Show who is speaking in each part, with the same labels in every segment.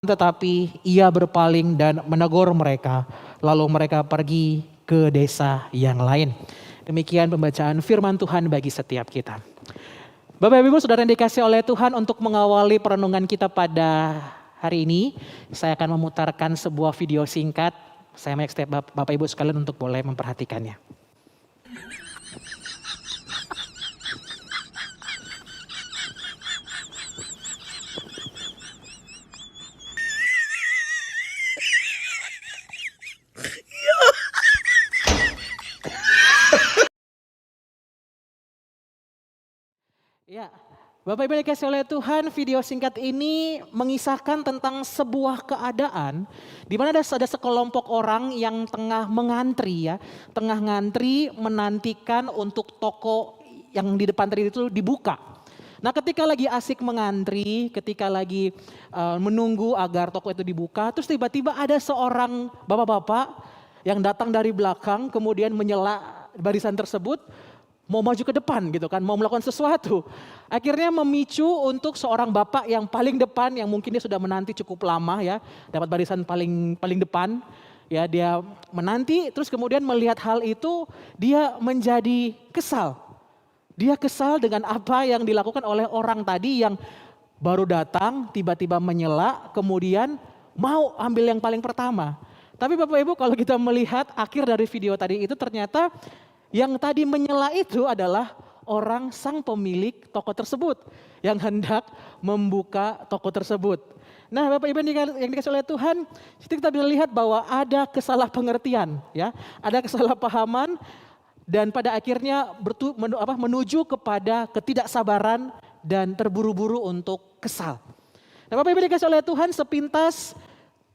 Speaker 1: tetapi ia berpaling dan menegur mereka. Lalu mereka pergi ke desa yang lain. Demikian pembacaan firman Tuhan bagi setiap kita. Bapak Ibu Saudara yang dikasih oleh Tuhan, untuk mengawali perenungan kita pada hari ini, saya akan memutarkan sebuah video singkat. Saya mengajak setiap Bapak Ibu sekalian untuk boleh memperhatikannya. Ya, Bapak Ibu yang dikasih oleh Tuhan, video singkat ini mengisahkan tentang sebuah keadaan di mana ada sekelompok orang yang tengah mengantri, tengah ngantri menantikan untuk toko yang di depan tadi itu dibuka. Nah, ketika lagi asik mengantri, ketika lagi menunggu agar toko itu dibuka, terus tiba-tiba ada seorang bapak-bapak yang datang dari belakang, kemudian menyela barisan tersebut, mau maju ke depan gitu kan, mau melakukan sesuatu. Akhirnya memicu untuk seorang bapak yang paling depan, yang mungkin dia sudah menanti cukup lama ya, dapat barisan paling depan. Ya, dia menanti, terus kemudian melihat hal itu, dia menjadi kesal. Dia kesal dengan apa yang dilakukan oleh orang tadi yang baru datang, tiba-tiba menyela, kemudian mau ambil yang paling pertama. Tapi Bapak Ibu, kalau kita melihat akhir dari video tadi itu, ternyata yang tadi menyela itu adalah orang sang pemilik toko tersebut yang hendak membuka toko tersebut. Nah, Bapak Ibu yang dikasih oleh Tuhan, kita bisa lihat bahwa ada kesalahpengertian, ya, ada kesalahpahaman, dan pada akhirnya menuju kepada ketidaksabaran dan terburu-buru untuk kesal. Nah, Bapak Ibu dikasih oleh Tuhan, sepintas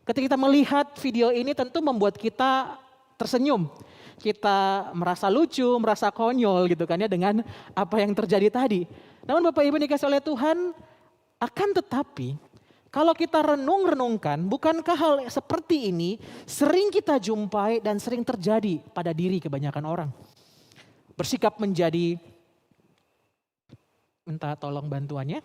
Speaker 1: ketika kita melihat video ini tentu membuat kita tersenyum. Kita merasa lucu, merasa konyol gitu kan ya dengan apa yang terjadi tadi. Namun Bapak Ibu dikasih oleh Tuhan, akan tetapi kalau kita renung-renungkan, bukankah hal seperti ini sering kita jumpai dan sering terjadi pada diri kebanyakan orang. Bersikap menjadi, minta tolong bantuannya.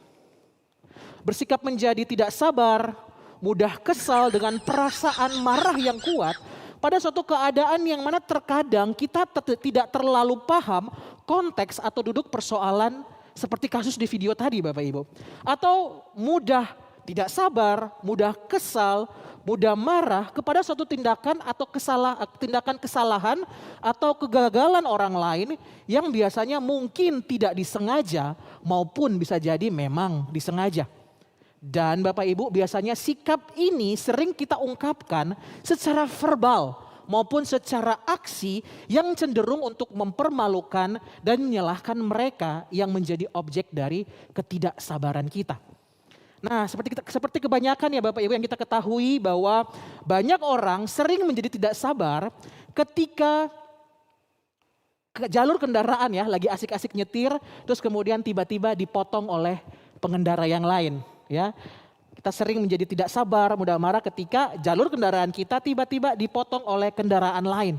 Speaker 1: Bersikap menjadi tidak sabar, mudah kesal dengan perasaan marah yang kuat. Pada suatu keadaan yang mana terkadang kita tidak terlalu paham konteks atau duduk persoalan seperti kasus di video tadi Bapak Ibu. Atau mudah tidak sabar, mudah kesal, mudah marah kepada suatu tindakan atau tindakan kesalahan atau kegagalan orang lain yang biasanya mungkin tidak disengaja maupun bisa jadi memang disengaja. Dan Bapak Ibu, biasanya sikap ini sering kita ungkapkan secara verbal maupun secara aksi yang cenderung untuk mempermalukan dan menyalahkan mereka yang menjadi objek dari ketidaksabaran kita. Nah, seperti kebanyakan ya Bapak Ibu yang kita ketahui bahwa banyak orang sering menjadi tidak sabar ketika ke jalur kendaraan ya, lagi asik-asik nyetir, terus kemudian tiba-tiba dipotong oleh pengendara yang lain. Ya, kita sering menjadi tidak sabar, mudah marah ketika jalur kendaraan kita tiba-tiba dipotong oleh kendaraan lain.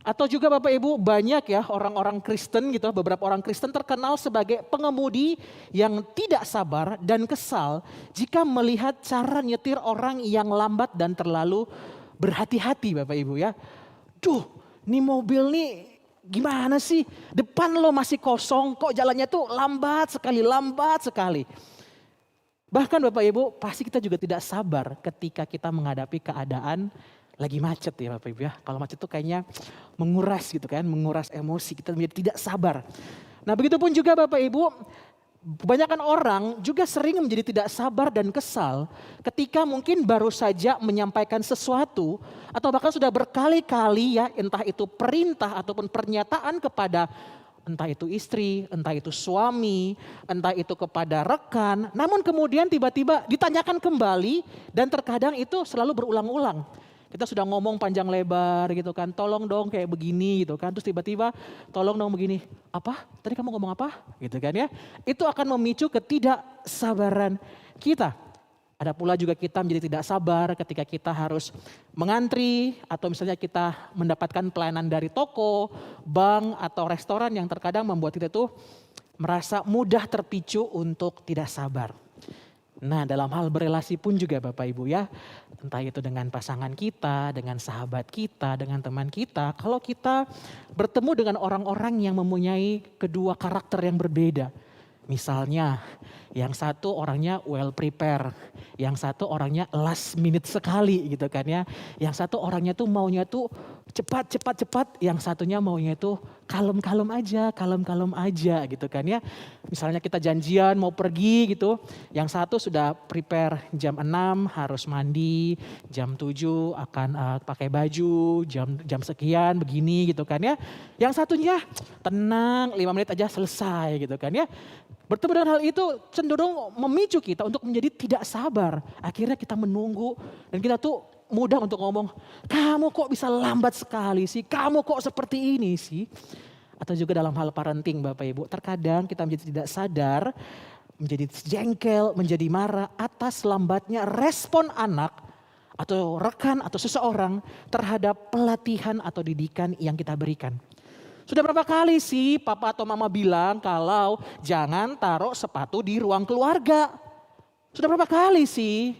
Speaker 1: Atau juga Bapak Ibu, banyak ya orang-orang Kristen gitu, beberapa orang Kristen terkenal sebagai pengemudi yang tidak sabar dan kesal jika melihat cara nyetir orang yang lambat dan terlalu berhati-hati Bapak Ibu ya. Duh, nih mobil nih gimana sih? Depan lo masih kosong, kok jalannya tuh lambat sekali. Bahkan Bapak Ibu, pasti kita juga tidak sabar ketika kita menghadapi keadaan lagi macet ya Bapak Ibu ya. Kalau macet tuh kayaknya menguras gitu kan, menguras emosi, kita menjadi tidak sabar. Nah, begitupun juga Bapak Ibu, kebanyakan orang juga sering menjadi tidak sabar dan kesal ketika mungkin baru saja menyampaikan sesuatu atau bahkan sudah berkali-kali ya, entah itu perintah ataupun pernyataan kepada entah itu istri, entah itu suami, entah itu kepada rekan. Namun kemudian tiba-tiba ditanyakan kembali dan terkadang itu selalu berulang-ulang. Kita sudah ngomong panjang lebar gitu kan, tolong dong kayak begini gitu kan. Terus tiba-tiba tolong dong begini, apa? Tadi kamu ngomong apa? Gitu kan ya. Itu akan memicu ketidaksabaran kita. Ada pula juga kita menjadi tidak sabar ketika kita harus mengantri atau misalnya kita mendapatkan pelayanan dari toko, bank atau restoran yang terkadang membuat kita tuh merasa mudah terpicu untuk tidak sabar. Nah, dalam hal berelasi pun juga Bapak Ibu ya, entah itu dengan pasangan kita, dengan sahabat kita, dengan teman kita, kalau kita bertemu dengan orang-orang yang mempunyai kedua karakter yang berbeda. Misalnya, yang satu orangnya well prepare, yang satu orangnya last minute sekali gitu kan ya. Yang satu orangnya tuh maunya tuh cepat, yang satunya maunya tuh kalem-kalem aja gitu kan ya. Misalnya kita janjian mau pergi gitu, yang satu sudah prepare jam 6 harus mandi, jam 7 akan pakai baju, jam sekian begini gitu kan ya. Yang satunya tenang 5 menit aja selesai gitu kan ya. Bertemu dengan hal itu cenderung memicu kita untuk menjadi tidak sabar. Akhirnya kita menunggu dan kita tuh mudah untuk ngomong, kamu kok bisa lambat sekali sih, kamu kok seperti ini sih. Atau juga dalam hal parenting Bapak Ibu, terkadang kita menjadi tidak sadar, menjadi jengkel, menjadi marah atas lambatnya respon anak atau rekan atau seseorang terhadap pelatihan atau didikan yang kita berikan. Sudah berapa kali sih papa atau mama bilang kalau jangan taruh sepatu di ruang keluarga? Sudah berapa kali sih?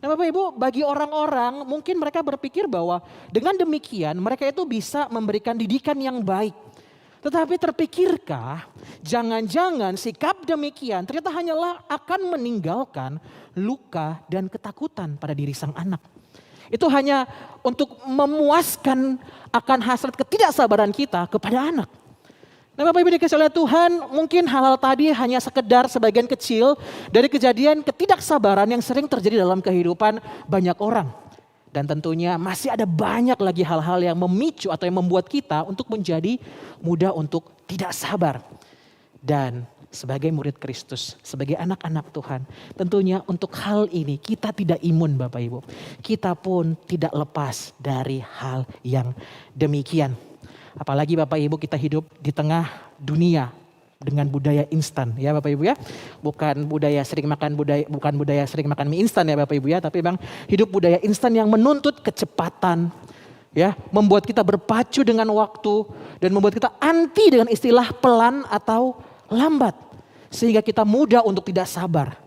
Speaker 1: Nah Bapak Ibu, bagi orang-orang mungkin mereka berpikir bahwa dengan demikian mereka itu bisa memberikan didikan yang baik. Tetapi terpikirkah jangan-jangan sikap demikian ternyata hanyalah akan meninggalkan luka dan ketakutan pada diri sang anak. Itu hanya untuk memuaskan akan hasrat ketidaksabaran kita kepada anak. Nah Bapak Ibu dikasihi oleh Tuhan, mungkin hal-hal tadi hanya sekedar sebagian kecil dari kejadian ketidaksabaran yang sering terjadi dalam kehidupan banyak orang. Dan tentunya masih ada banyak lagi hal-hal yang memicu atau yang membuat kita untuk menjadi mudah untuk tidak sabar. Dan sebagai murid Kristus, sebagai anak-anak Tuhan, tentunya untuk hal ini kita tidak imun Bapak Ibu. Kita pun tidak lepas dari hal yang demikian. Apalagi Bapak Ibu kita hidup di tengah dunia dengan budaya instan ya Bapak Ibu ya. Bukan budaya sering makan mie instan ya Bapak Ibu ya, tapi memang hidup budaya instan yang menuntut kecepatan ya, membuat kita berpacu dengan waktu dan membuat kita anti dengan istilah pelan atau lambat. Sehingga kita mudah untuk tidak sabar.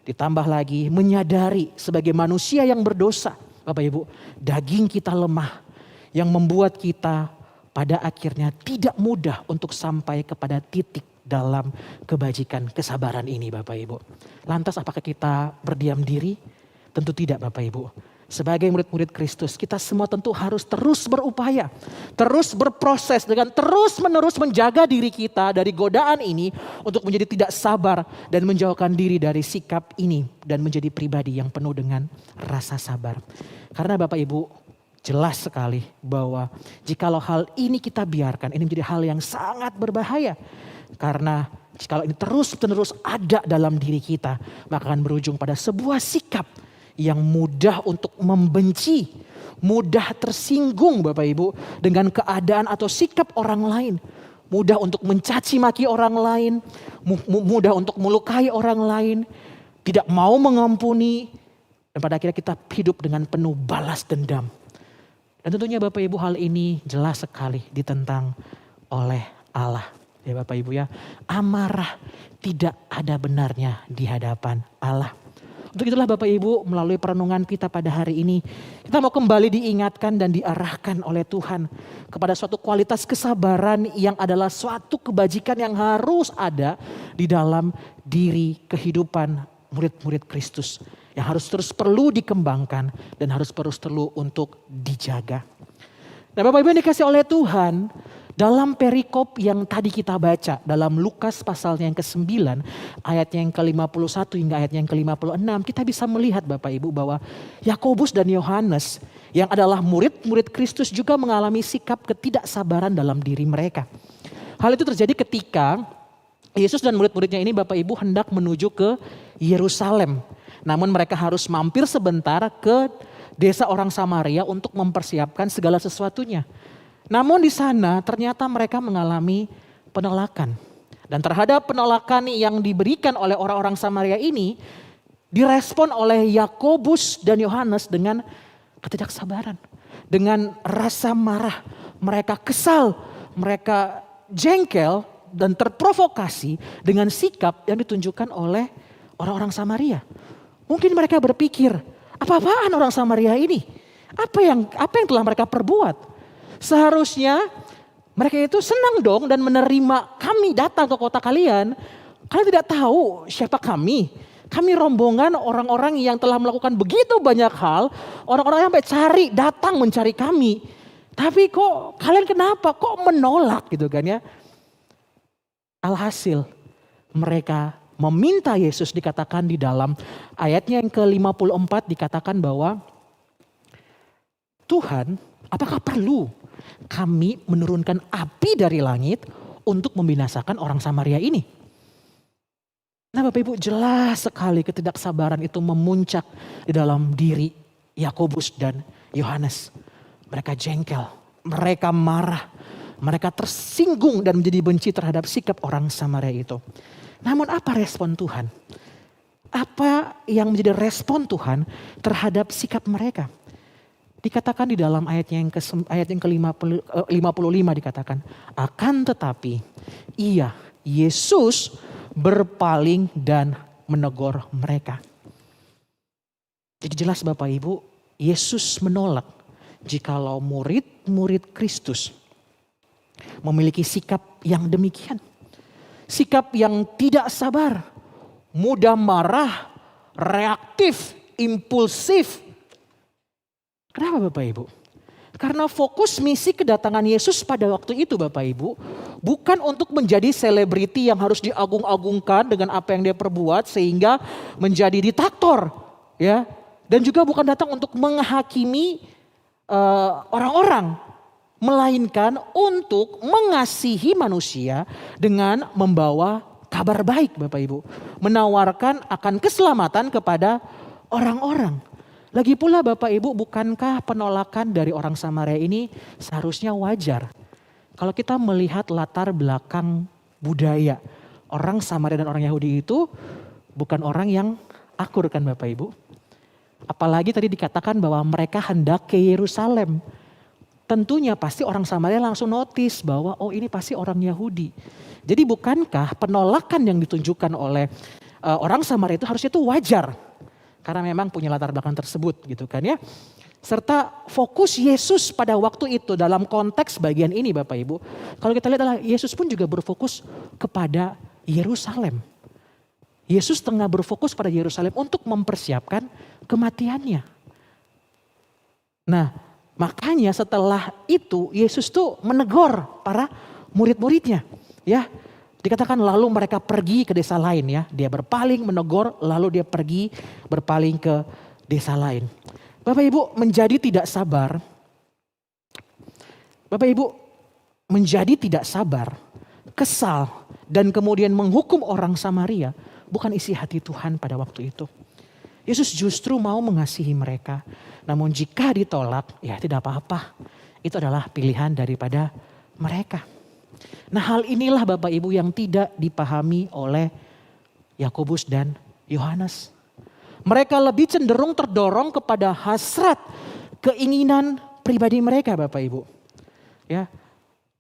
Speaker 1: Ditambah lagi menyadari sebagai manusia yang berdosa Bapak Ibu, daging kita lemah yang membuat kita pada akhirnya tidak mudah untuk sampai kepada titik dalam kebajikan kesabaran ini Bapak Ibu. Lantas apakah kita berdiam diri? Tentu tidak Bapak Ibu. Sebagai murid-murid Kristus kita semua tentu harus terus berupaya. Terus berproses dengan terus menerus menjaga diri kita dari godaan ini. Untuk menjadi tidak sabar dan menjauhkan diri dari sikap ini. Dan menjadi pribadi yang penuh dengan rasa sabar. Karena Bapak Ibu jelas sekali bahwa jikalau hal ini kita biarkan, ini menjadi hal yang sangat berbahaya. Karena jikalau ini terus-menerus ada dalam diri kita, maka akan berujung pada sebuah sikap yang mudah untuk membenci, mudah tersinggung Bapak Ibu dengan keadaan atau sikap orang lain. Mudah untuk mencaci maki orang lain, mudah untuk melukai orang lain, tidak mau mengampuni. Dan pada akhirnya kita hidup dengan penuh balas dendam. Dan tentunya Bapak Ibu hal ini jelas sekali ditentang oleh Allah. Ya Bapak Ibu ya, amarah tidak ada benarnya di hadapan Allah. Untuk itulah Bapak Ibu melalui perenungan kita pada hari ini, kita mau kembali diingatkan dan diarahkan oleh Tuhan kepada suatu kualitas kesabaran yang adalah suatu kebajikan yang harus ada di dalam diri kehidupan murid-murid Kristus. Yang harus terus perlu dikembangkan dan harus terus perlu untuk dijaga. Nah Bapak Ibu yang dikasih oleh Tuhan, dalam perikop yang tadi kita baca dalam Lukas pasalnya yang ke-9 ayatnya yang ke-51 hingga ayatnya yang ke-56, kita bisa melihat Bapak Ibu bahwa Yakobus dan Yohanes yang adalah murid-murid Kristus juga mengalami sikap ketidaksabaran dalam diri mereka. Hal itu terjadi ketika Yesus dan murid-muridnya ini Bapak Ibu hendak menuju ke Yerusalem. Namun mereka harus mampir sebentar ke desa orang Samaria untuk mempersiapkan segala sesuatunya. Namun di sana ternyata mereka mengalami penolakan. Dan terhadap penolakan yang diberikan oleh orang-orang Samaria ini direspon oleh Yakobus dan Yohanes dengan ketidaksabaran. Dengan rasa marah, mereka kesal, mereka jengkel dan terprovokasi dengan sikap yang ditunjukkan oleh orang-orang Samaria. Mungkin mereka berpikir, apa-apaan orang Samaria ini? Apa yang telah mereka perbuat? Seharusnya mereka itu senang dong dan menerima kami datang ke kota kalian. Kalian tidak tahu siapa kami. Kami rombongan orang-orang yang telah melakukan begitu banyak hal. Orang-orang yang sampai datang mencari kami. Tapi kok kalian kenapa? Kok menolak gitu kan ya. Alhasil mereka meminta Yesus, dikatakan di dalam ayatnya yang ke-54 dikatakan bahwa Tuhan, apakah perlu kami menurunkan api dari langit untuk membinasakan orang Samaria ini? Nah Bapak Ibu, jelas sekali ketidaksabaran itu memuncak di dalam diri Yakobus dan Yohanes. Mereka jengkel, mereka marah, mereka tersinggung dan menjadi benci terhadap sikap orang Samaria itu. Namun apa respon Tuhan? Apa yang menjadi respon Tuhan terhadap sikap mereka? Dikatakan di dalam ayat yang ke-55 dikatakan, akan tetapi Yesus berpaling dan menegur mereka. Jadi jelas Bapak Ibu, Yesus menolak jikalau murid-murid Kristus memiliki sikap yang demikian. Sikap yang tidak sabar, mudah marah, reaktif, impulsif. Kenapa Bapak Ibu? Karena fokus misi kedatangan Yesus pada waktu itu Bapak Ibu bukan untuk menjadi selebriti yang harus diagung-agungkan dengan apa yang dia perbuat sehingga menjadi diktator, ya. Dan juga bukan datang untuk menghakimi orang-orang, melainkan untuk mengasihi manusia dengan membawa kabar baik Bapak Ibu, menawarkan akan keselamatan kepada orang-orang. Lagi pula Bapak Ibu, bukankah penolakan dari orang Samaria ini seharusnya wajar? Kalau kita melihat latar belakang budaya, orang Samaria dan orang Yahudi itu bukan orang yang akur kan Bapak Ibu. Apalagi tadi dikatakan bahwa mereka hendak ke Yerusalem. Tentunya pasti orang Samaria langsung notice bahwa oh ini pasti orang Yahudi. Jadi bukankah penolakan yang ditunjukkan oleh orang Samaria itu harusnya itu wajar? Karena memang punya latar belakang tersebut gitu kan ya. Serta fokus Yesus pada waktu itu dalam konteks bagian ini Bapak Ibu. Kalau kita lihat adalah Yesus pun juga berfokus kepada Yerusalem. Yesus tengah berfokus pada Yerusalem untuk mempersiapkan kematiannya. Nah makanya setelah itu Yesus tuh menegur para murid-muridnya ya. Dikatakan lalu mereka pergi ke desa lain ya. Dia berpaling menegur lalu dia pergi berpaling ke desa lain. Bapak Ibu menjadi tidak sabar. Bapak Ibu menjadi tidak sabar, kesal dan kemudian menghukum orang Samaria bukan isi hati Tuhan pada waktu itu. Yesus justru mau mengasihi mereka. Namun jika ditolak ya tidak apa-apa. Itu adalah pilihan daripada mereka. Nah hal inilah Bapak Ibu yang tidak dipahami oleh Yakobus dan Yohanes. Mereka lebih cenderung terdorong kepada hasrat keinginan pribadi mereka Bapak Ibu. Ya,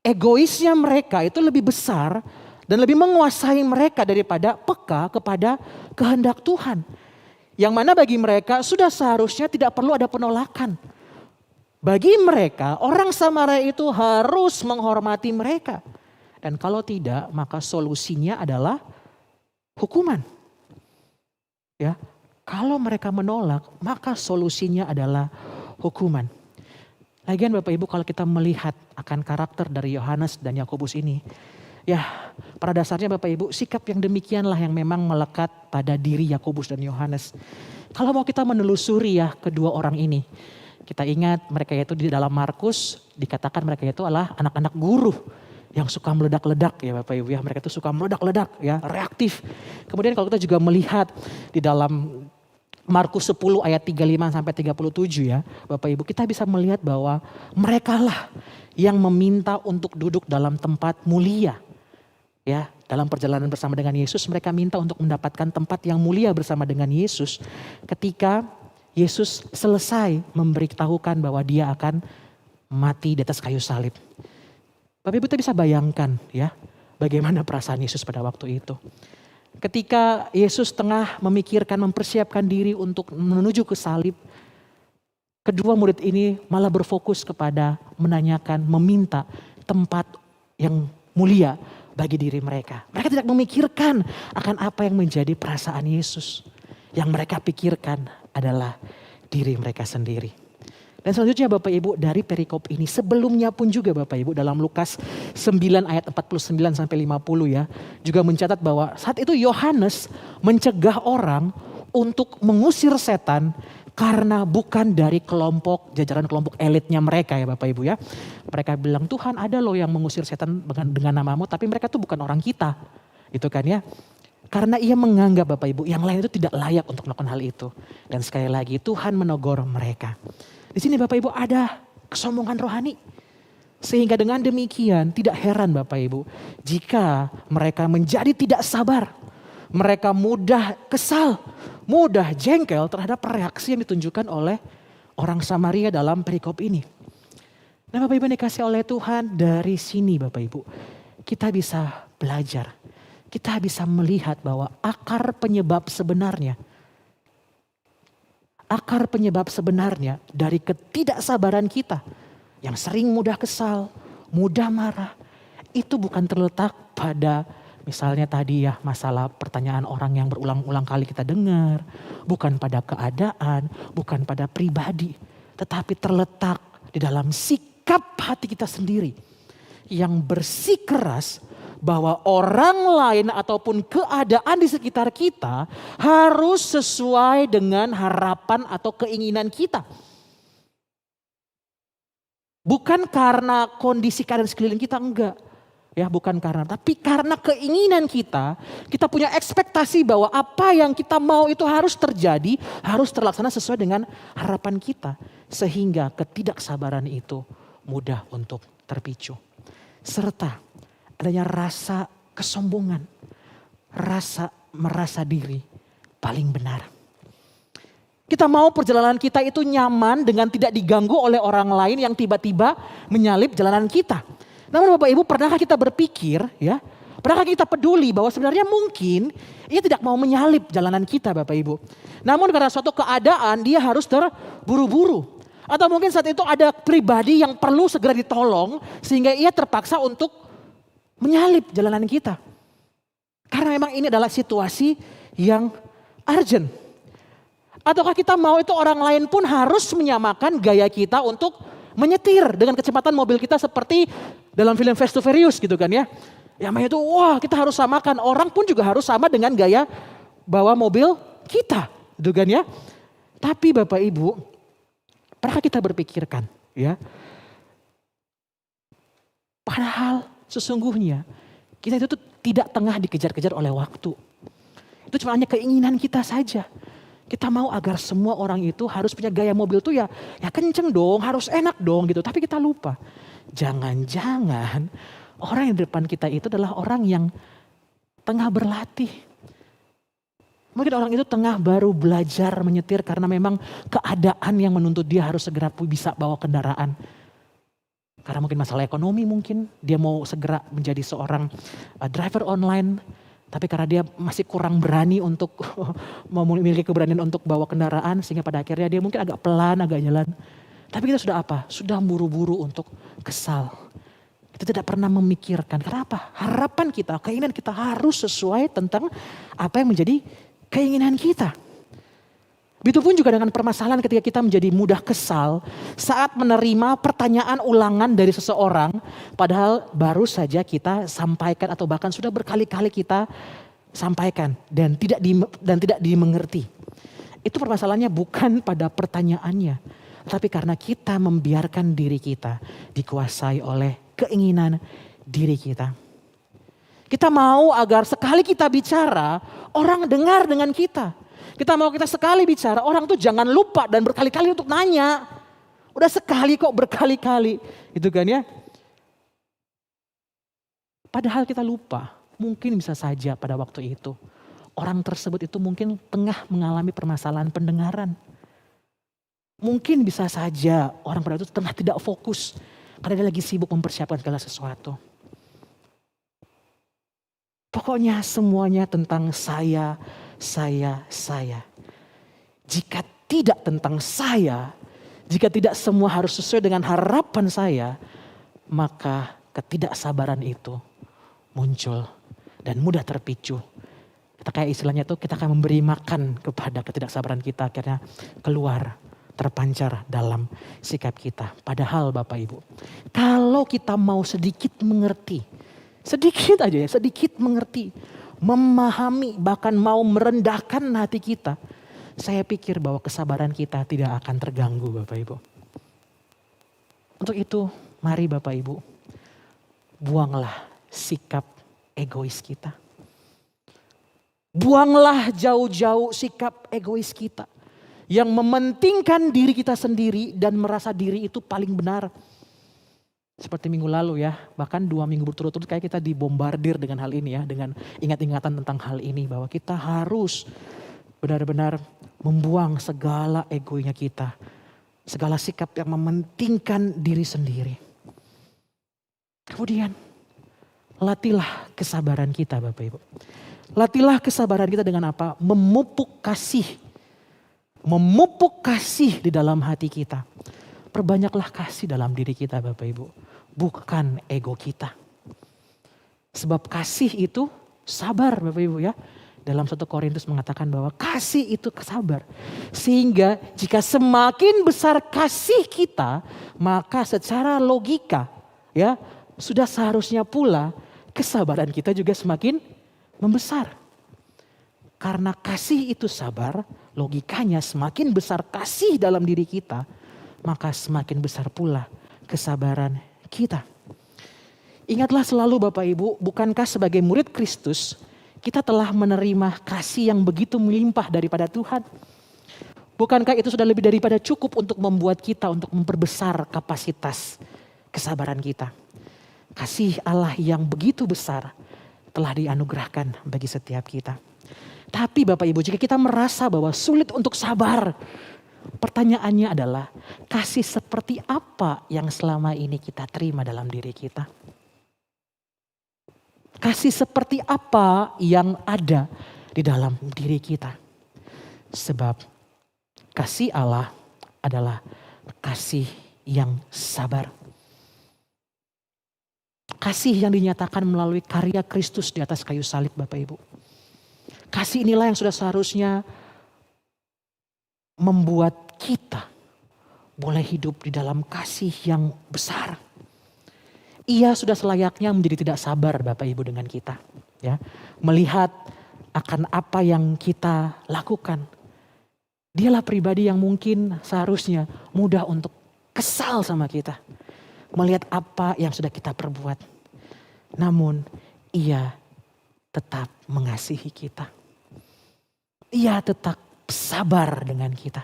Speaker 1: egoisnya mereka itu lebih besar dan lebih menguasai mereka daripada peka kepada kehendak Tuhan. Yang mana bagi mereka sudah seharusnya tidak perlu ada penolakan. Bagi mereka orang Samaria itu harus menghormati mereka. Dan kalau tidak maka solusinya adalah hukuman. Ya, kalau mereka menolak maka solusinya adalah hukuman. Lagian Bapak Ibu kalau kita melihat akan karakter dari Yohanes dan Yakobus ini. Ya pada dasarnya Bapak Ibu sikap yang demikianlah yang memang melekat pada diri Yakobus dan Yohanes. Kalau mau kita menelusuri ya kedua orang ini. Kita ingat mereka itu di dalam Markus dikatakan mereka itu adalah anak-anak guru yang suka meledak-ledak ya Bapak Ibu ya. Mereka itu suka meledak-ledak ya, reaktif. Kemudian kalau kita juga melihat di dalam Markus 10 ayat 35 sampai 37 ya Bapak Ibu, kita bisa melihat bahwa merekalah yang meminta untuk duduk dalam tempat mulia. Ya, dalam perjalanan bersama dengan Yesus mereka minta untuk mendapatkan tempat yang mulia bersama dengan Yesus ketika Yesus selesai memberitahukan bahwa dia akan mati di atas kayu salib. Bapak Ibu kita bisa bayangkan ya bagaimana perasaan Yesus pada waktu itu. Ketika Yesus tengah memikirkan, mempersiapkan diri untuk menuju ke salib, kedua murid ini malah berfokus kepada menanyakan, meminta tempat yang mulia bagi diri mereka. Mereka tidak memikirkan akan apa yang menjadi perasaan Yesus. Yang mereka pikirkan adalah diri mereka sendiri. Dan selanjutnya Bapak Ibu, dari perikop ini sebelumnya pun juga Bapak Ibu dalam Lukas 9 ayat 49 sampai 50 ya, juga mencatat bahwa saat itu Yohanes mencegah orang untuk mengusir setan karena bukan dari jajaran kelompok elitnya mereka ya Bapak Ibu ya. Mereka bilang, Tuhan ada loh yang mengusir setan dengan namamu, tapi mereka tuh bukan orang kita. Gitu kan ya. Karena ia menganggap Bapak Ibu yang lain itu tidak layak untuk melakukan hal itu. Dan sekali lagi Tuhan menegur mereka. Di sini Bapak Ibu ada kesombongan rohani. Sehingga dengan demikian tidak heran Bapak Ibu jika mereka menjadi tidak sabar. Mereka mudah kesal, mudah jengkel terhadap reaksi yang ditunjukkan oleh orang Samaria dalam perikop ini. Nah Bapak Ibu dikasih oleh Tuhan, dari sini Bapak Ibu kita bisa belajar. Kita bisa melihat bahwa akar penyebab sebenarnya dari ketidaksabaran kita yang sering mudah kesal, mudah marah, itu bukan terletak pada misalnya tadi ya masalah pertanyaan orang yang berulang-ulang kali kita dengar, bukan pada keadaan, bukan pada pribadi, tetapi terletak di dalam sikap hati kita sendiri yang bersikeras bahwa orang lain ataupun keadaan di sekitar kita harus sesuai dengan harapan atau keinginan kita. Bukan karena kondisi keadaan sekeliling kita, enggak. Ya bukan karena, tapi karena keinginan kita punya ekspektasi bahwa apa yang kita mau itu harus terjadi, harus terlaksana sesuai dengan harapan kita. Sehingga ketidaksabaran itu mudah untuk terpicu. Serta adanya rasa kesombongan, rasa merasa diri paling benar. Kita mau perjalanan kita itu nyaman dengan tidak diganggu oleh orang lain yang tiba-tiba menyalip jalanan kita. Namun Bapak Ibu, pernahkah kita berpikir ya, pernahkah kita peduli bahwa sebenarnya mungkin ia tidak mau menyalip jalanan kita Bapak Ibu. Namun karena suatu keadaan dia harus terburu-buru. Atau mungkin saat itu ada pribadi yang perlu segera ditolong sehingga ia terpaksa untuk menyalip jalanan kita. Karena memang ini adalah situasi yang urgent. Ataukah kita mau itu orang lain pun harus menyamakan gaya kita untuk menyetir dengan kecepatan mobil kita seperti dalam film Fast to Furious gitu kan ya. Yang itu wah kita harus samakan. Orang pun juga harus sama dengan gaya bawa mobil kita gitu kan ya. Tapi Bapak Ibu, pernah kita berpikirkan ya. Padahal sesungguhnya kita itu tuh tidak tengah dikejar-kejar oleh waktu. Itu cuma hanya keinginan kita saja. Kita mau agar semua orang itu harus punya gaya mobil tuh ya kenceng dong, harus enak dong gitu. Tapi kita lupa. Jangan-jangan orang yang di depan kita itu adalah orang yang tengah berlatih. Mungkin orang itu tengah baru belajar menyetir karena memang keadaan yang menuntut dia harus segera bisa bawa kendaraan. Karena mungkin masalah ekonomi mungkin dia mau segera menjadi seorang driver online. Tapi karena dia masih kurang berani untuk memiliki keberanian untuk bawa kendaraan. Sehingga pada akhirnya dia mungkin agak pelan, agak jalan. Tapi kita sudah apa? Sudah buru-buru untuk kesal. Kita tidak pernah memikirkan. Kenapa? Harapan kita, keinginan kita harus sesuai tentang apa yang menjadi keinginan kita. Begitupun juga dengan permasalahan ketika kita menjadi mudah kesal saat menerima pertanyaan ulangan dari seseorang padahal baru saja kita sampaikan atau bahkan sudah berkali-kali kita sampaikan dan tidak dimengerti. Itu permasalahannya bukan pada pertanyaannya, tapi karena kita membiarkan diri kita dikuasai oleh keinginan diri kita. Kita mau agar sekali kita bicara orang dengar dengan kita. Kita mau kita sekali bicara, orang tuh jangan lupa dan berkali-kali untuk nanya. Udah sekali kok berkali-kali. Gitu kan ya. Padahal kita lupa, mungkin bisa saja pada waktu itu. Orang tersebut itu mungkin tengah mengalami permasalahan pendengaran. Mungkin bisa saja orang pada itu tengah tidak fokus. Karena dia lagi sibuk mempersiapkan segala sesuatu. Pokoknya semuanya tentang saya, saya. Jika tidak tentang saya, jika tidak semua harus sesuai dengan harapan saya, maka ketidaksabaran itu muncul dan mudah terpicu. Kita kayak istilahnya itu kita akan memberi makan kepada ketidaksabaran kita, akhirnya keluar, terpancar dalam sikap kita. Padahal Bapak Ibu, kalau kita mau sedikit mengerti, sedikit aja ya, sedikit mengerti, memahami, bahkan mau merendahkan hati kita, saya pikir bahwa kesabaran kita tidak akan terganggu Bapak Ibu. Untuk itu mari Bapak Ibu, buanglah sikap egois kita. Buanglah jauh-jauh sikap egois kita yang mementingkan diri kita sendiri dan merasa diri itu paling benar. Seperti minggu lalu ya, bahkan 2 minggu berturut-turut kayak kita dibombardir dengan hal ini ya, dengan ingat-ingatan tentang hal ini bahwa kita harus benar-benar membuang segala egonya kita, segala sikap yang mementingkan diri sendiri. Kemudian latihlah kesabaran kita Bapak Ibu. Latihlah kesabaran kita dengan apa? Memupuk kasih. Memupuk kasih di dalam hati kita. Perbanyaklah kasih dalam diri kita Bapak Ibu. Bukan ego kita. Sebab kasih itu sabar Bapak Ibu ya. Dalam 1 Korintus mengatakan bahwa kasih itu sabar. Sehingga jika semakin besar kasih kita, maka secara logika ya sudah seharusnya pula kesabaran kita juga semakin membesar. Karena kasih itu sabar, logikanya semakin besar kasih dalam diri kita, maka semakin besar pula kesabaran kita. Ingatlah selalu Bapak Ibu, bukankah sebagai murid Kristus, kita telah menerima kasih yang begitu melimpah daripada Tuhan? Bukankah itu sudah lebih daripada cukup untuk membuat kita untuk memperbesar kapasitas kesabaran kita? Kasih Allah yang begitu besar telah dianugerahkan bagi setiap kita. Tapi Bapak Ibu, jika kita merasa bahwa sulit untuk sabar, pertanyaannya adalah kasih seperti apa yang selama ini kita terima dalam diri kita? Kasih seperti apa yang ada di dalam diri kita? Sebab kasih Allah adalah kasih yang sabar. Kasih yang dinyatakan melalui karya Kristus di atas kayu salib Bapak Ibu. Kasih inilah yang sudah seharusnya membuat kita boleh hidup di dalam kasih yang besar. Ia sudah selayaknya menjadi tidak sabar Bapak Ibu dengan kita. Ya, melihat akan apa yang kita lakukan. Dialah pribadi yang mungkin seharusnya mudah untuk kesal sama kita. Melihat apa yang sudah kita perbuat. Namun ia tetap mengasihi kita. Ia tetap sabar dengan kita.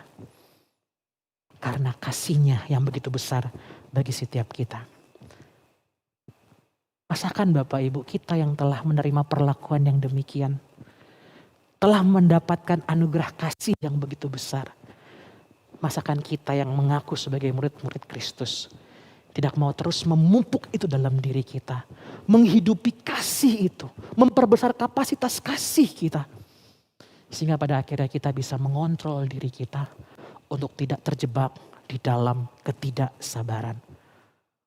Speaker 1: Karena kasihnya yang begitu besar bagi setiap kita. Masakan Bapak Ibu kita yang telah menerima perlakuan yang demikian. Telah mendapatkan anugerah kasih yang begitu besar. Masakan kita yang mengaku sebagai murid-murid Kristus. Tidak mau terus memupuk itu dalam diri kita. Menghidupi kasih itu. Memperbesar kapasitas kasih kita. Sehingga pada akhirnya kita bisa mengontrol diri kita. Untuk tidak terjebak di dalam ketidaksabaran.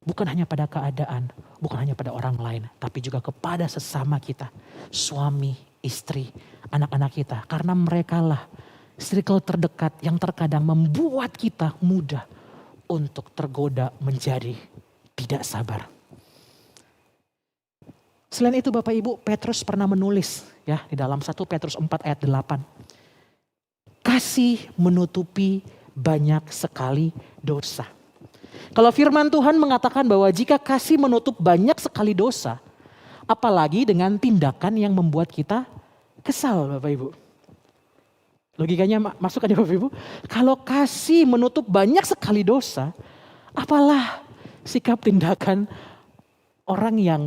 Speaker 1: Bukan hanya pada keadaan. Bukan hanya pada orang lain. Tapi juga kepada sesama kita. Suami, istri, anak-anak kita. Karena merekalah circle terdekat yang terkadang membuat kita mudah untuk tergoda menjadi tidak sabar. Selain itu Bapak Ibu, Petrus pernah menulis ya di dalam 1 Petrus 4 ayat 8. Kasih menutupi banyak sekali dosa. Kalau firman Tuhan mengatakan bahwa jika kasih menutup banyak sekali dosa, apalagi dengan tindakan yang membuat kita kesal Bapak Ibu. Logikanya masuk aja Bapak Ibu. Kalau kasih menutup banyak sekali dosa, apalah sikap tindakan orang yang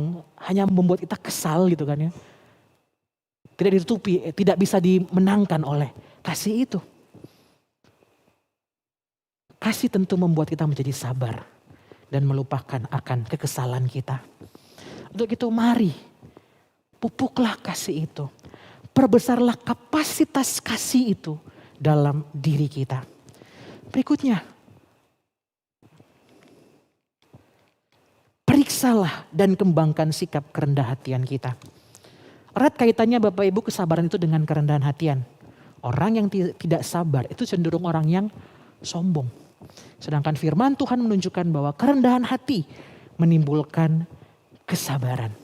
Speaker 1: hanya membuat kita kesal gitu kan ya. Tidak ditutupi, tidak bisa dimenangkan oleh kasih itu. Kasih tentu membuat kita menjadi sabar dan melupakan akan kekesalan kita. Untuk itu mari Pupuklah kasih itu. Perbesarlah kapasitas kasih itu dalam diri kita. Berikutnya, periksalah dan kembangkan sikap kerendahan hatian kita. Erat kaitannya Bapak Ibu kesabaran itu dengan kerendahan hatian. Orang yang tidak sabar itu cenderung orang yang sombong. Sedangkan firman Tuhan menunjukkan bahwa kerendahan hati menimbulkan kesabaran.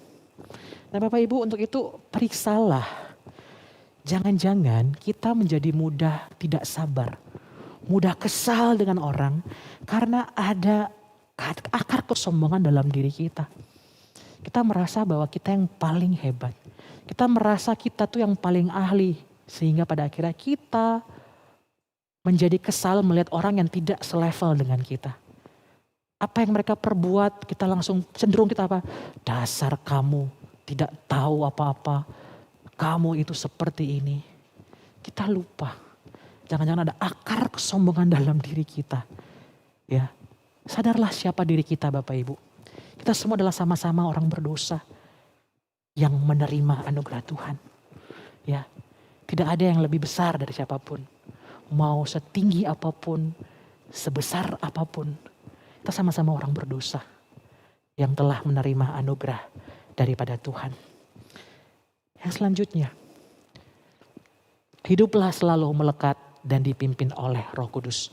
Speaker 1: Nah Bapak Ibu, untuk itu periksalah. Jangan-jangan kita menjadi mudah tidak sabar, mudah kesal dengan orang karena ada akar kesombongan dalam diri kita. Kita merasa bahwa kita yang paling hebat. Kita merasa kita tuh yang paling ahli. Sehingga pada akhirnya kita menjadi kesal melihat orang yang tidak selevel dengan kita. Apa yang mereka perbuat kita langsung cenderung kita apa? Dasar kamu tidak tahu apa-apa. Kamu itu seperti ini. Kita lupa. Jangan-jangan ada akar kesombongan dalam diri kita. Ya, sadarlah siapa diri kita Bapak Ibu. Kita semua adalah sama-sama orang berdosa yang menerima anugerah Tuhan. Ya, tidak ada yang lebih besar dari siapapun. Mau setinggi apapun, sebesar apapun, kita sama-sama orang berdosa yang telah menerima anugerah daripada Tuhan. Yang selanjutnya, hiduplah selalu melekat dan dipimpin oleh Roh Kudus.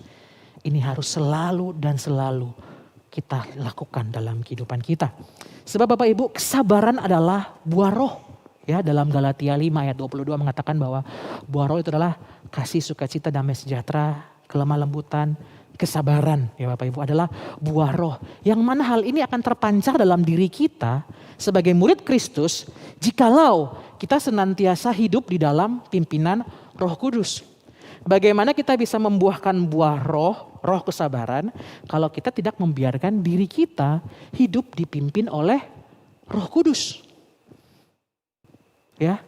Speaker 1: Ini harus selalu dan selalu kita lakukan dalam kehidupan kita. Sebab Bapak Ibu, kesabaran adalah buah roh. Ya, dalam Galatia 5 ayat 22 mengatakan bahwa buah roh itu adalah kasih, sukacita, damai sejahtera, kelemah lembutan, kesabaran. Ya Bapak Ibu, adalah buah roh. Yang mana hal ini akan terpancar dalam diri kita sebagai murid Kristus jikalau kita senantiasa hidup di dalam pimpinan Roh Kudus. Bagaimana kita bisa membuahkan buah roh kesabaran kalau kita tidak membiarkan diri kita hidup dipimpin oleh Roh Kudus. Ya.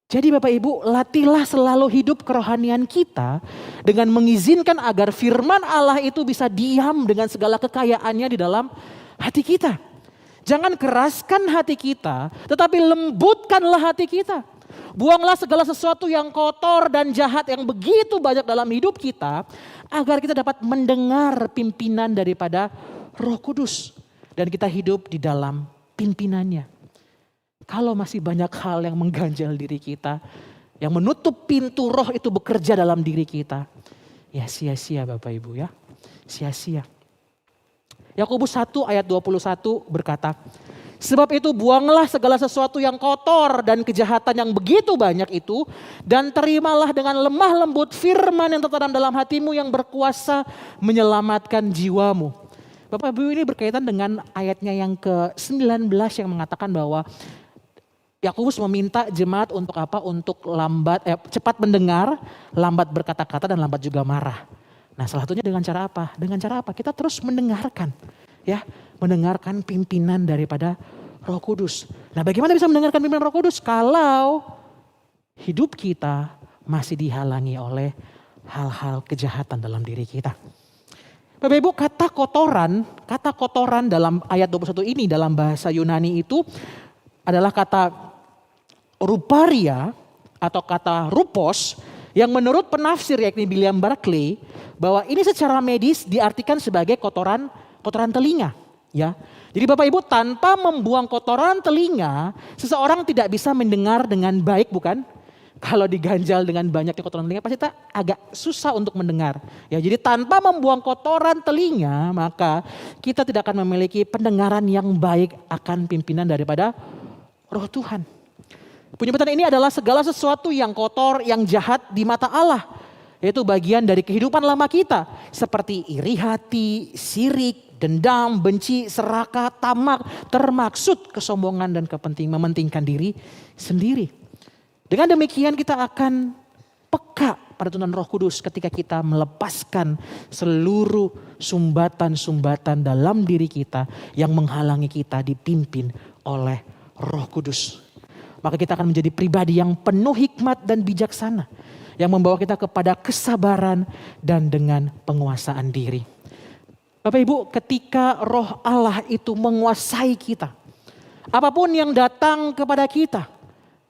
Speaker 1: Jadi Bapak Ibu, latihlah selalu hidup kerohanian kita dengan mengizinkan agar firman Allah itu bisa diam dengan segala kekayaannya di dalam hati kita. Jangan keraskan hati kita, tetapi lembutkanlah hati kita. Buanglah segala sesuatu yang kotor dan jahat yang begitu banyak dalam hidup kita, agar kita dapat mendengar pimpinan daripada Roh Kudus. Dan kita hidup di dalam pimpinannya. Kalau masih banyak hal yang mengganjal diri kita, yang menutup pintu roh itu bekerja dalam diri kita, ya sia-sia Bapak Ibu ya, sia-sia. Yakobus 1 ayat 21 berkata, sebab itu buanglah segala sesuatu yang kotor dan kejahatan yang begitu banyak itu, dan terimalah dengan lemah lembut firman yang tertanam dalam hatimu yang berkuasa menyelamatkan jiwamu. Bapak Ibu, ini berkaitan dengan ayatnya yang ke-19 yang mengatakan bahwa Yakobus meminta jemaat untuk apa? Untuk cepat mendengar, lambat berkata-kata dan lambat juga marah. Nah, salah satunya dengan cara apa? Dengan cara apa? Kita terus mendengarkan, ya, mendengarkan pimpinan daripada Roh Kudus. Nah, bagaimana bisa mendengarkan pimpinan Roh Kudus kalau hidup kita masih dihalangi oleh hal-hal kejahatan dalam diri kita? Bapak Ibu, kata kotoran dalam ayat 21 ini dalam bahasa Yunani itu adalah kata ruparia atau kata rupos yang menurut penafsir yakni William Barclay bahwa ini secara medis diartikan sebagai kotoran telinga, ya. Jadi Bapak Ibu, tanpa membuang kotoran telinga, seseorang tidak bisa mendengar dengan baik, bukan? Kalau diganjal dengan banyaknya kotoran telinga pasti kita agak susah untuk mendengar. Ya, jadi tanpa membuang kotoran telinga, maka kita tidak akan memiliki pendengaran yang baik akan pimpinan daripada Roh Tuhan. Penyebutan ini adalah segala sesuatu yang kotor, yang jahat di mata Allah. Yaitu bagian dari kehidupan lama kita. Seperti iri hati, sirik, dendam, benci, serakah, tamak, termaksud kesombongan dan mementingkan diri sendiri. Dengan demikian kita akan peka pada tuntunan Roh Kudus ketika kita melepaskan seluruh sumbatan-sumbatan dalam diri kita yang menghalangi kita dipimpin oleh Roh Kudus. Maka kita akan menjadi pribadi yang penuh hikmat dan bijaksana. Yang membawa kita kepada kesabaran dan dengan penguasaan diri. Bapak Ibu, ketika Roh Allah itu menguasai kita. Apapun yang datang kepada kita,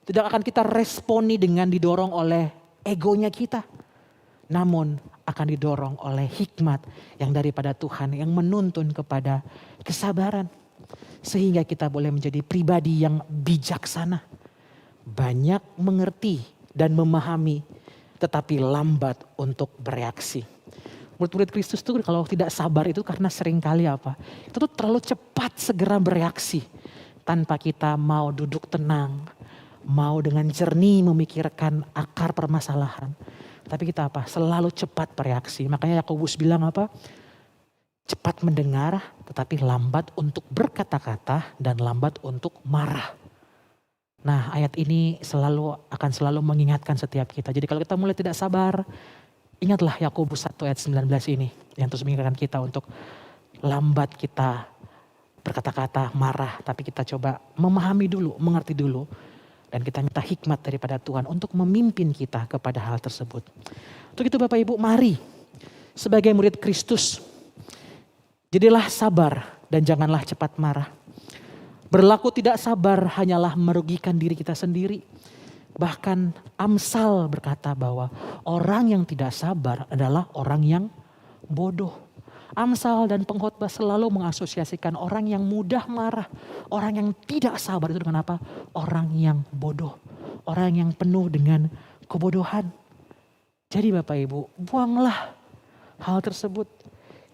Speaker 1: tidak akan kita responi dengan didorong oleh egonya kita. Namun akan didorong oleh hikmat yang daripada Tuhan yang menuntun kepada kesabaran. Sehingga kita boleh menjadi pribadi yang bijaksana. Banyak mengerti dan memahami, tetapi lambat untuk bereaksi. Murid-murid Kristus itu kalau tidak sabar itu karena seringkali apa? Itu tuh terlalu cepat segera bereaksi. Tanpa kita mau duduk tenang, mau dengan jernih memikirkan akar permasalahan. Tapi kita apa? Selalu cepat bereaksi. Makanya Yakobus bilang apa? Cepat mendengar tetapi lambat untuk berkata-kata dan lambat untuk marah. Nah, ayat ini akan selalu mengingatkan setiap kita. Jadi kalau kita mulai tidak sabar, ingatlah Yakobus 1 ayat 19 ini yang terus mengingatkan kita untuk lambat kita berkata-kata, marah, tapi kita coba memahami dulu, mengerti dulu. Dan kita minta hikmat daripada Tuhan untuk memimpin kita kepada hal tersebut. Untuk itu Bapak Ibu, mari sebagai murid Kristus, jadilah sabar dan janganlah cepat marah. Berlaku tidak sabar hanyalah merugikan diri kita sendiri. Bahkan Amsal berkata bahwa orang yang tidak sabar adalah orang yang bodoh. Amsal dan pengkhotbah selalu mengasosiasikan orang yang mudah marah. Orang yang tidak sabar itu dengan apa? Orang yang bodoh. Orang yang penuh dengan kebodohan. Jadi Bapak Ibu, buanglah hal tersebut.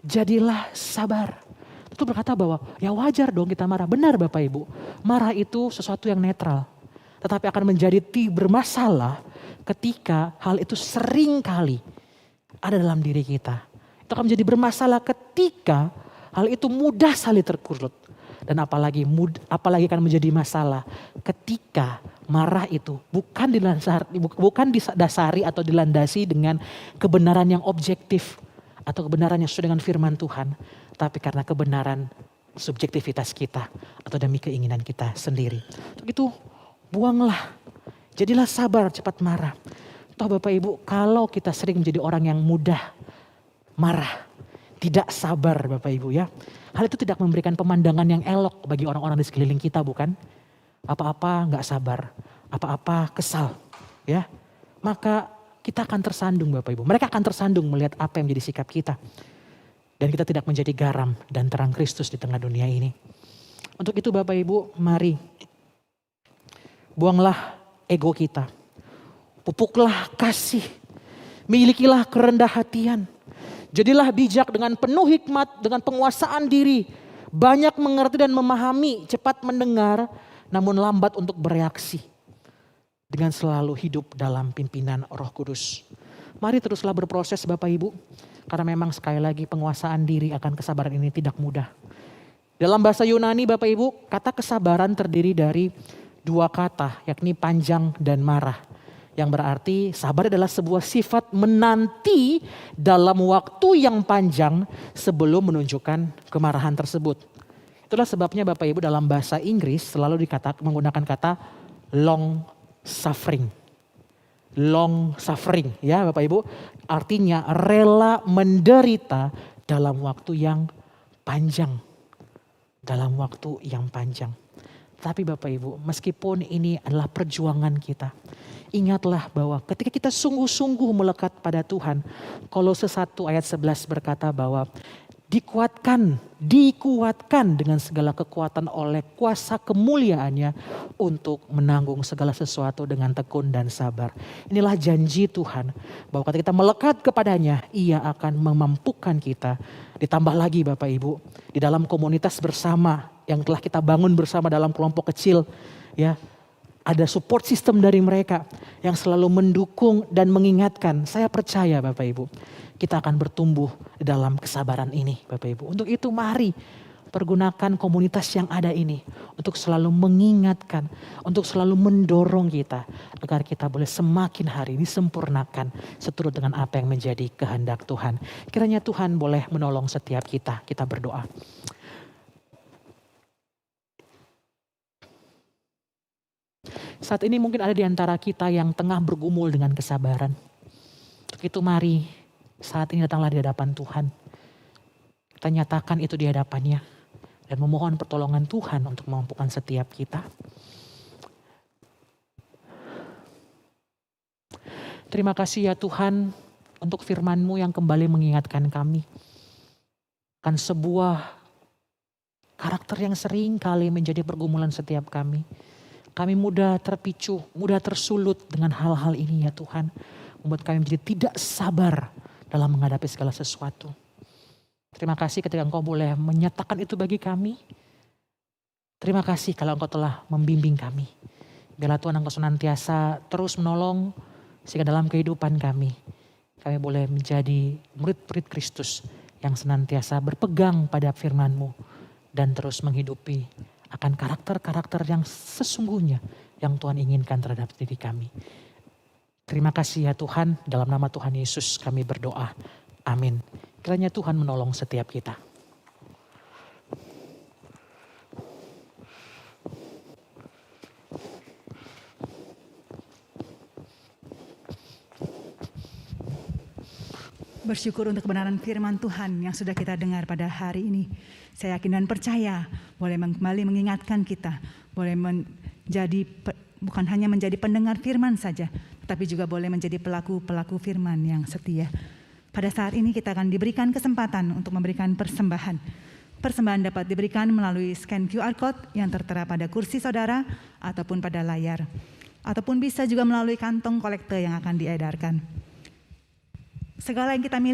Speaker 1: Jadilah sabar. Itu berkata bahwa ya wajar dong kita marah. Benar Bapak Ibu, marah itu sesuatu yang netral. Tetapi akan menjadi bermasalah ketika hal itu sering kali ada dalam diri kita. Itu akan menjadi bermasalah ketika hal itu mudah sekali terkurut. Dan apalagi akan menjadi masalah ketika marah itu bukan didasari atau dilandasi dengan kebenaran yang objektif atau kebenaran yang sesuai dengan firman Tuhan, tapi karena kebenaran subjektivitas kita atau demi keinginan kita sendiri. Untuk itu buanglah, jadilah sabar, cepat marah. Toh Bapak Ibu, kalau kita sering menjadi orang yang mudah marah, tidak sabar Bapak Ibu ya, hal itu tidak memberikan pemandangan yang elok bagi orang-orang di sekeliling kita, bukan? Apa-apa gak sabar, apa-apa kesal ya. Maka kita akan tersandung Bapak Ibu. Mereka akan tersandung melihat apa yang menjadi sikap kita. Dan kita tidak menjadi garam dan terang Kristus di tengah dunia ini. Untuk itu Bapak Ibu, mari buanglah ego kita. Pupuklah kasih. Milikilah kerendah hatian. Jadilah bijak dengan penuh hikmat, dengan penguasaan diri. Banyak mengerti dan memahami, cepat mendengar, namun lambat untuk bereaksi. Dengan selalu hidup dalam pimpinan Roh Kudus. Mari teruslah berproses Bapak Ibu. Karena memang sekali lagi penguasaan diri akan kesabaran ini tidak mudah. Dalam bahasa Yunani Bapak Ibu, kata kesabaran terdiri dari dua kata, yakni panjang dan marah. Yang berarti sabar adalah sebuah sifat menanti dalam waktu yang panjang sebelum menunjukkan kemarahan tersebut. Itulah sebabnya Bapak Ibu dalam bahasa Inggris selalu menggunakan kata long suffering. Long suffering ya Bapak Ibu. Artinya rela menderita dalam waktu yang panjang. Dalam waktu yang panjang. Tapi Bapak Ibu, meskipun ini adalah perjuangan kita. Ingatlah bahwa ketika kita sungguh-sungguh melekat pada Tuhan. Kolose 1 ayat 11 berkata bahwa dikuatkan dengan segala kekuatan oleh kuasa kemuliaannya untuk menanggung segala sesuatu dengan tekun dan sabar. Inilah janji Tuhan bahwa ketika kita melekat kepadanya, Ia akan memampukan kita. Ditambah lagi Bapak Ibu, di dalam komunitas bersama yang telah kita bangun bersama dalam kelompok kecil, ya, ada support system dari mereka yang selalu mendukung dan mengingatkan. Saya percaya Bapak Ibu, kita akan bertumbuh dalam kesabaran ini Bapak Ibu. Untuk itu mari pergunakan komunitas yang ada ini untuk selalu mengingatkan, untuk selalu mendorong kita agar kita boleh semakin hari disempurnakan seturut dengan apa yang menjadi kehendak Tuhan. Kiranya Tuhan boleh menolong setiap kita. Kita berdoa. Saat ini mungkin ada di antara kita yang tengah bergumul dengan kesabaran. Untuk itu mari saat ini datanglah di hadapan Tuhan. Kita nyatakan itu di hadapannya. dan memohon pertolongan Tuhan untuk memampukan setiap kita. Terima kasih ya Tuhan untuk firman-Mu yang kembali mengingatkan kami akan sebuah karakter yang sering kali menjadi pergumulan setiap kami. Kami mudah terpicu, mudah tersulut dengan hal-hal ini ya Tuhan. Membuat kami menjadi tidak sabar dalam menghadapi segala sesuatu. Terima kasih ketika Engkau boleh menyatakan itu bagi kami. Terima kasih kalau Engkau telah membimbing kami. Biarlah Tuhan Engkau senantiasa terus menolong sehingga dalam kehidupan kami boleh menjadi murid-murid Kristus yang senantiasa berpegang pada firman-Mu dan terus menghidupi akan karakter-karakter yang sesungguhnya yang Tuhan inginkan terhadap diri kami. Terima kasih ya Tuhan, dalam nama Tuhan Yesus kami berdoa. Amin. Kiranya Tuhan menolong setiap kita.
Speaker 2: Bersyukur untuk kebenaran firman Tuhan yang sudah kita dengar pada hari ini. Saya yakin dan percaya boleh kembali mengingatkan kita, boleh bukan hanya menjadi pendengar firman saja, tetapi juga boleh menjadi pelaku-pelaku firman yang setia. Pada saat ini kita akan diberikan kesempatan untuk memberikan persembahan. Persembahan dapat diberikan melalui scan QR Code yang tertera pada kursi saudara ataupun pada layar. Ataupun bisa juga melalui kantong kolektor yang akan diedarkan. Segala yang kita miliki